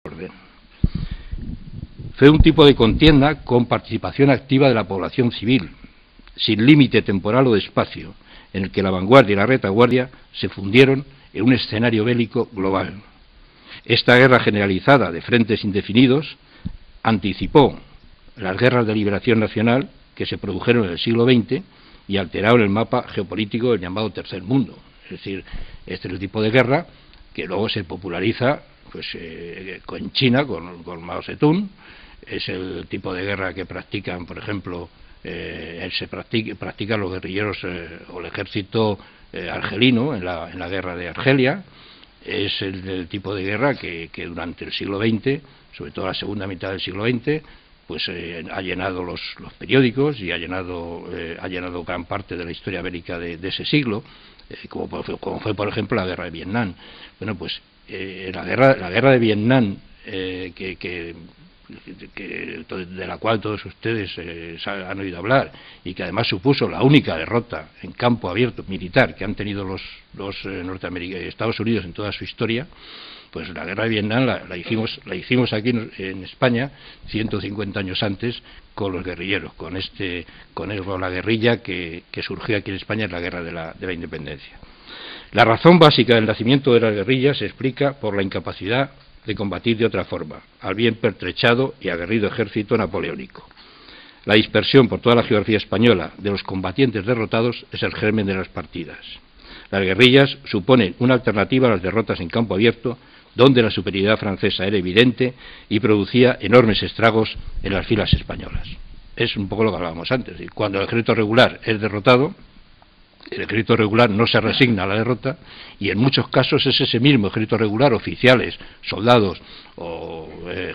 orden. Fue un tipo de contienda con participación activa de la población civil, sin límite temporal o de espacio, en el que la vanguardia y la retaguardia se fundieron en un escenario bélico global. Esta guerra generalizada de frentes indefinidos anticipó las guerras de liberación nacional que se produjeron en el siglo XX y alteraron el mapa geopolítico del llamado Tercer Mundo. Es decir, este es el tipo de guerra que luego se populariza en China con Mao Zedong. Es el tipo de guerra que practican, por ejemplo, practican los guerrilleros o el ejército argelino en la guerra de Argelia. Es el tipo de guerra que durante el siglo XX, sobre todo la segunda mitad del siglo XX, pues ha llenado los periódicos y ha llenado gran parte de la historia bélica de ese siglo, como fue, por ejemplo, la guerra de Vietnam. Bueno, pues la guerra de Vietnam, de la cual todos ustedes han oído hablar, y que además supuso la única derrota en campo abierto militar que han tenido los Estados Unidos en toda su historia. Pues la guerra de Vietnam la hicimos aquí en España 150 años antes con los guerrilleros, con la guerrilla que surgió aquí en España en la guerra de la independencia. La razón básica del nacimiento de las guerrillas se explica por la incapacidad de combatir de otra forma al bien pertrechado y aguerrido ejército napoleónico. La dispersión por toda la geografía española de los combatientes derrotados es el germen de las partidas. Las guerrillas suponen una alternativa a las derrotas en campo abierto, donde la superioridad francesa era evidente y producía enormes estragos en las filas españolas. Es un poco lo que hablábamos antes. Cuando el ejército regular es derrotado, el ejército regular no se resigna a la derrota, y en muchos casos es ese mismo ejército regular, oficiales, soldados o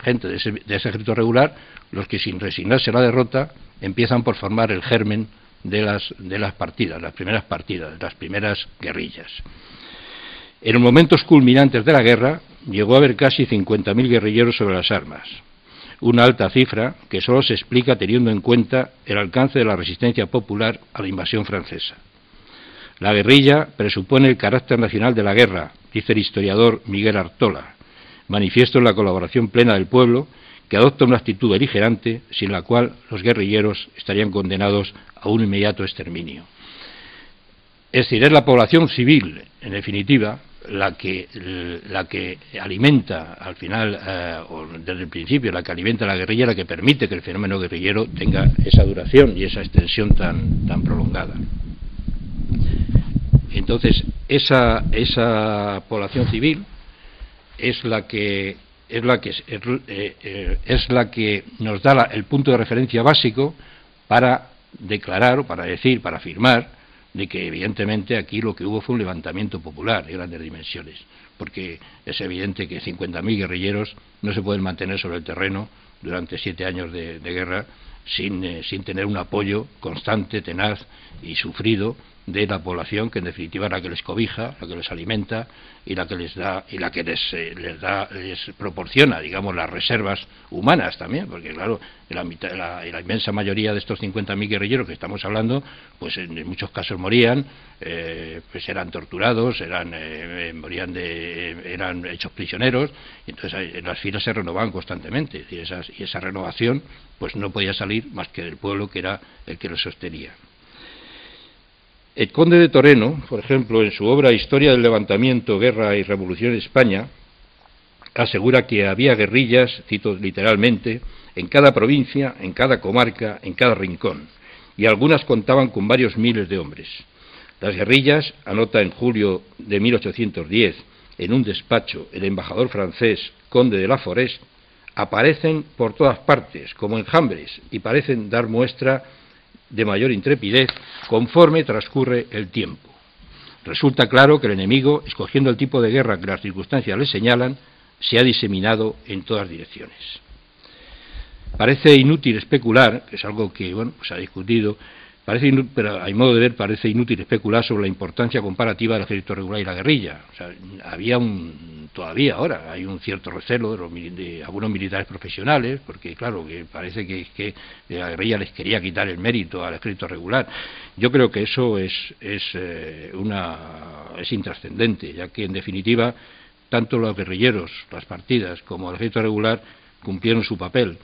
gente de ese ejército regular, los que, sin resignarse a la derrota, empiezan por formar el germen de las partidas, las primeras guerrillas. En los momentos culminantes de la guerra llegó a haber casi 50.000 guerrilleros sobre las armas, una alta cifra que solo se explica teniendo en cuenta el alcance de la resistencia popular a la invasión francesa. La guerrilla presupone el carácter nacional de la guerra, dice el historiador Miguel Artola, manifiesto en la colaboración plena del pueblo, que adopta una actitud beligerante, sin la cual los guerrilleros estarían condenados a un inmediato exterminio. Es decir, es la población civil, en definitiva, la que alimenta, al final, o desde el principio, la que alimenta la guerrilla, la que permite que el fenómeno guerrillero tenga esa duración y esa extensión tan prolongada. Entonces, esa población civil es la que nos da el punto de referencia básico para declarar, o para decir, para afirmar de que evidentemente aquí lo que hubo fue un levantamiento popular de grandes dimensiones, porque es evidente que 50.000 guerrilleros no se pueden mantener sobre el terreno durante 7 años de guerra sin tener un apoyo constante, tenaz y sufrido de la población, que en definitiva es la que les cobija, la que les alimenta y la que les proporciona, digamos, las reservas humanas también, porque claro, la inmensa mayoría de estos 50.000 guerrilleros que estamos hablando, pues en muchos casos morían, pues eran torturados, eran hechos prisioneros, y entonces las filas se renovaban constantemente, y esa renovación pues no podía salir más que del pueblo, que era el que los sostenía. El conde de Toreno, por ejemplo, en su obra Historia del levantamiento, guerra y revolución en España, asegura que había guerrillas, cito literalmente, en cada provincia, en cada comarca, en cada rincón, y algunas contaban con varios miles de hombres. Las guerrillas, anota en julio de 1810, en un despacho, el embajador francés, conde de la Forest, aparecen por todas partes, como enjambres, y parecen dar muestra de mayor intrepidez conforme transcurre el tiempo. Resulta claro que el enemigo, escogiendo el tipo de guerra que las circunstancias le señalan, se ha diseminado en todas direcciones. Parece inútil especular, que es algo que se ha discutido, pero a mi modo de ver parece inútil especular sobre la importancia comparativa del ejército regular y la guerrilla. O sea, todavía ahora hay un cierto recelo de algunos militares profesionales, porque claro, que parece que la guerrilla les quería quitar el mérito al ejército regular. Yo creo que eso es intrascendente, ya que en definitiva tanto los guerrilleros, las partidas, como el ejército regular cumplieron su papel.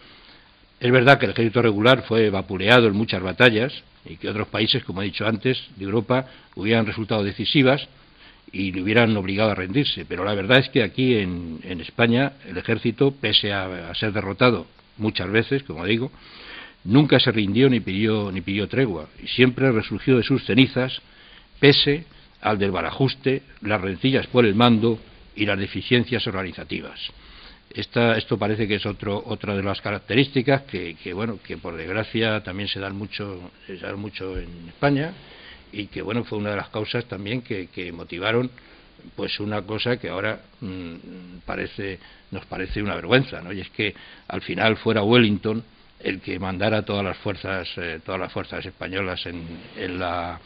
Es verdad que el ejército regular fue vapuleado en muchas batallas y que otros países, como he dicho antes, de Europa, hubieran resultado decisivas y le hubieran obligado a rendirse, pero la verdad es que aquí en España el ejército, pese a ser derrotado muchas veces, como digo, nunca se rindió ni pidió tregua, y siempre resurgió de sus cenizas, pese al desbarajuste, las rencillas por el mando y las deficiencias organizativas. Esto parece que es otra de las características que por desgracia también se dan mucho en España, y que fue una de las causas también que motivaron pues una cosa que ahora nos parece una vergüenza, ¿no? Y es que al final fuera Wellington el que mandara todas las fuerzas españolas en la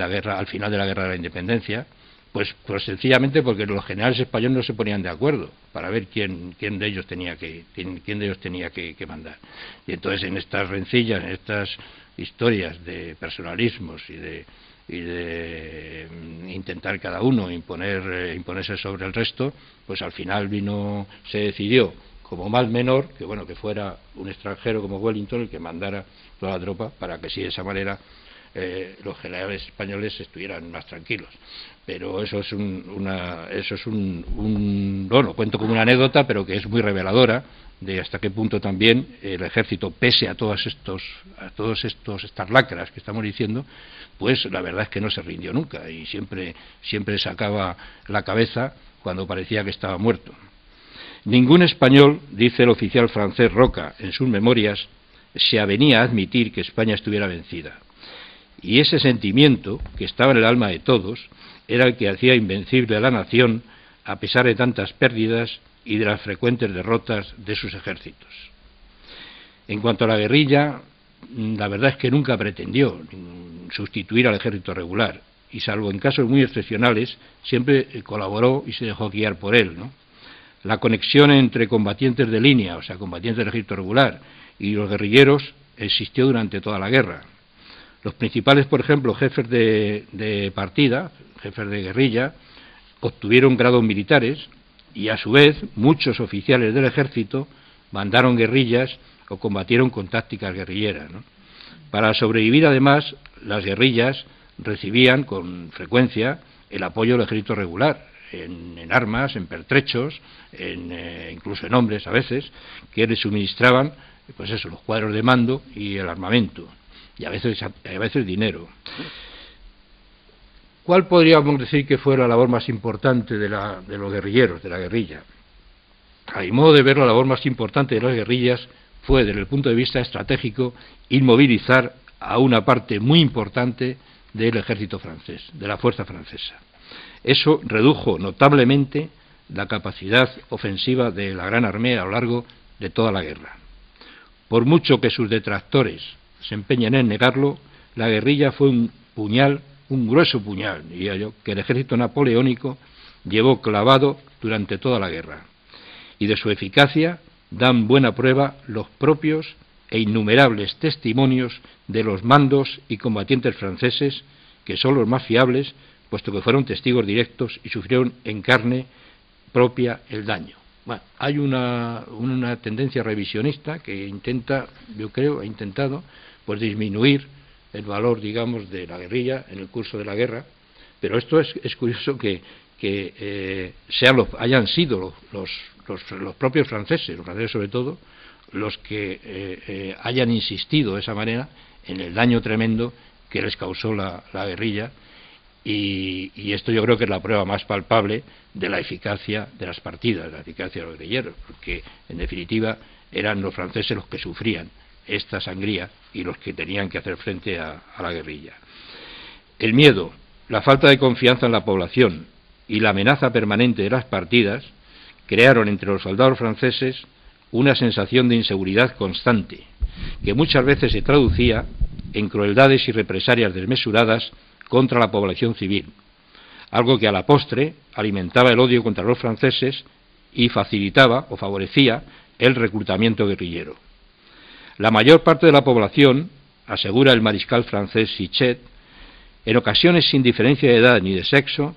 guerra, al final de la guerra de la independencia, pues sencillamente porque los generales españoles no se ponían de acuerdo para ver quién de ellos tenía que mandar. Y entonces en estas rencillas, en estas historias de personalismos y de intentar cada uno imponerse sobre el resto, pues al final se decidió como mal menor que fuera un extranjero como Wellington el que mandara toda la tropa, para que así de esa manera los generales españoles estuvieran más tranquilos. Pero eso es lo cuento como una anécdota, pero que es muy reveladora de hasta qué punto también el ejército, pese a todas estas lacras que estamos diciendo, pues la verdad es que no se rindió nunca y siempre sacaba la cabeza cuando parecía que estaba muerto. Ningún español, dice el oficial francés Roca en sus memorias, se avenía a admitir que España estuviera vencida. Y ese sentimiento, que estaba en el alma de todos, era el que hacía invencible a la nación a pesar de tantas pérdidas y de las frecuentes derrotas de sus ejércitos. En cuanto a la guerrilla, la verdad es que nunca pretendió sustituir al ejército regular, y salvo en casos muy excepcionales, siempre colaboró y se dejó guiar por él, ¿no? La conexión entre combatientes de línea, o sea, combatientes del ejército regular, y los guerrilleros existió durante toda la guerra. Los principales, por ejemplo, jefes de partida, jefes de guerrilla, obtuvieron grados militares y, a su vez, muchos oficiales del ejército mandaron guerrillas o combatieron con tácticas guerrilleras, ¿no? Para sobrevivir, además, las guerrillas recibían con frecuencia el apoyo del ejército regular, en armas, en pertrechos, incluso en hombres a veces, que les suministraban los cuadros de mando y el armamento, y a veces dinero. ¿Cuál podríamos decir que fue la labor más importante de los guerrilleros, de la guerrilla? A mi modo de ver, la labor más importante de las guerrillas fue, desde el punto de vista estratégico, inmovilizar a una parte muy importante del ejército francés, de la fuerza francesa. Eso redujo notablemente la capacidad ofensiva de la Gran Armée a lo largo de toda la guerra. Por mucho que sus detractores se empeñen en negarlo, la guerrilla fue un grueso puñal, diría yo, que el ejército napoleónico llevó clavado durante toda la guerra. Y de su eficacia dan buena prueba los propios e innumerables testimonios de los mandos y combatientes franceses, que son los más fiables, puesto que fueron testigos directos y sufrieron en carne propia el daño. Bueno, hay una tendencia revisionista que ha intentado pues disminuir el valor, digamos, de la guerrilla en el curso de la guerra, pero esto es curioso que hayan sido los propios franceses, los franceses sobre todo, los que hayan insistido de esa manera en el daño tremendo que les causó la guerrilla, y esto yo creo que es la prueba más palpable de la eficacia de las partidas, de la eficacia de los guerrilleros, porque en definitiva eran los franceses los que sufrían esta sangría y los que tenían que hacer frente a la guerrilla. El miedo, la falta de confianza en la población y la amenaza permanente de las partidas crearon entre los soldados franceses una sensación de inseguridad constante, que muchas veces se traducía en crueldades y represalias desmesuradas contra la población civil, algo que a la postre alimentaba el odio contra los franceses y facilitaba o favorecía el reclutamiento guerrillero. La mayor parte de la población, asegura el mariscal francés Sichet, en ocasiones sin diferencia de edad ni de sexo,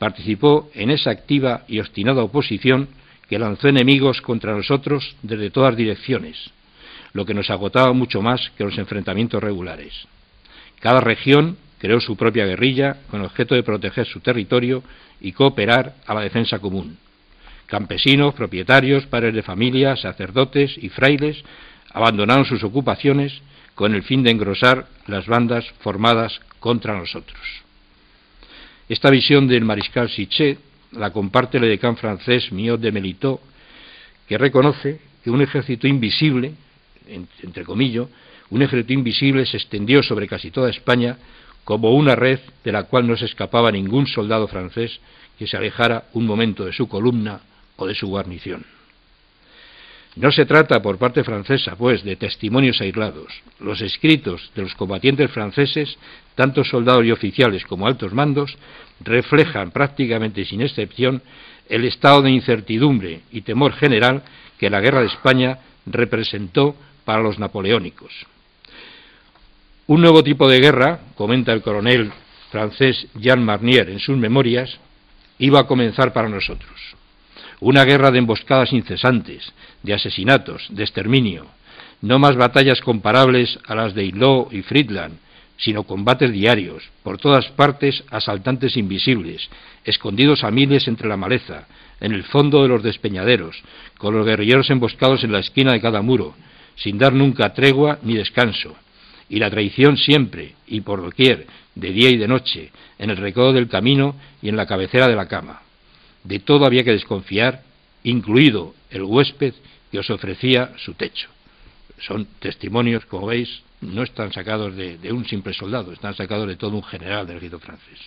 participó en esa activa y obstinada oposición que lanzó enemigos contra nosotros desde todas direcciones, lo que nos agotaba mucho más que los enfrentamientos regulares. Cada región creó su propia guerrilla con el objeto de proteger su territorio y cooperar a la defensa común. Campesinos, propietarios, padres de familia, sacerdotes y frailes abandonaron sus ocupaciones con el fin de engrosar las bandas formadas contra nosotros. Esta visión del mariscal Sichet la comparte el edecán francés Miot de Melitaux, que reconoce que un ejército invisible, entre comillas, un ejército invisible se extendió sobre casi toda España como una red de la cual no se escapaba ningún soldado francés que se alejara un momento de su columna o de su guarnición. No se trata por parte francesa, pues, de testimonios aislados. Los escritos de los combatientes franceses, tanto soldados y oficiales como altos mandos, reflejan prácticamente sin excepción el estado de incertidumbre y temor general que la guerra de España representó para los napoleónicos. Un nuevo tipo de guerra, comenta el coronel francés Jean Marnier en sus memorias, iba a comenzar para nosotros. Una guerra de emboscadas incesantes, de asesinatos, de exterminio, no más batallas comparables a las de Eylau y Friedland, sino combates diarios, por todas partes asaltantes invisibles, escondidos a miles entre la maleza, en el fondo de los despeñaderos, con los guerrilleros emboscados en la esquina de cada muro, sin dar nunca tregua ni descanso, y la traición siempre, y por doquier, de día y de noche, en el recodo del camino y en la cabecera de la cama. De todo había que desconfiar, incluido el huésped que os ofrecía su techo. Son testimonios, como veis, no están sacados de un simple soldado, están sacados de todo un general del ejército francés.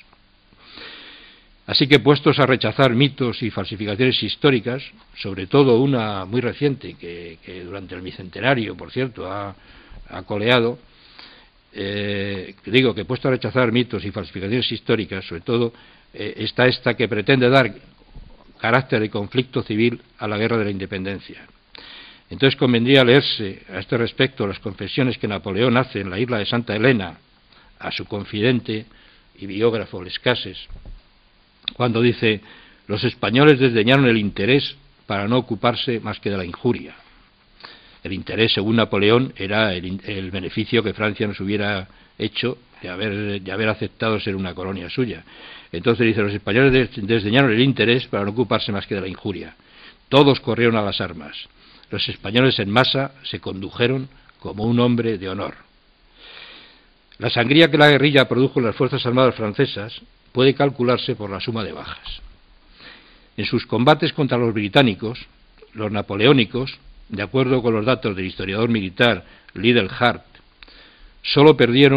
Así que, puestos a rechazar mitos y falsificaciones históricas, sobre todo una muy reciente, que durante el bicentenario, por cierto, ha coleado, digo que puesto a rechazar mitos y falsificaciones históricas, sobre todo está esta que pretende dar carácter de conflicto civil a la guerra de la independencia. Entonces convendría leerse a este respecto las confesiones que Napoleón hace en la isla de Santa Elena a su confidente y biógrafo Les Cases, cuando dice: los españoles desdeñaron el interés para no ocuparse más que de la injuria. El interés, según Napoleón, era el beneficio que Francia nos hubiera hecho de haber aceptado ser una colonia suya. Entonces dice: los españoles desdeñaron el interés para no ocuparse más que de la injuria. Todos corrieron a las armas. Los españoles en masa se condujeron como un hombre de honor. La sangría que la guerrilla produjo en las Fuerzas Armadas francesas puede calcularse por la suma de bajas. En sus combates contra los británicos, los napoleónicos, de acuerdo con los datos del historiador militar Liddell Hart, solo perdieron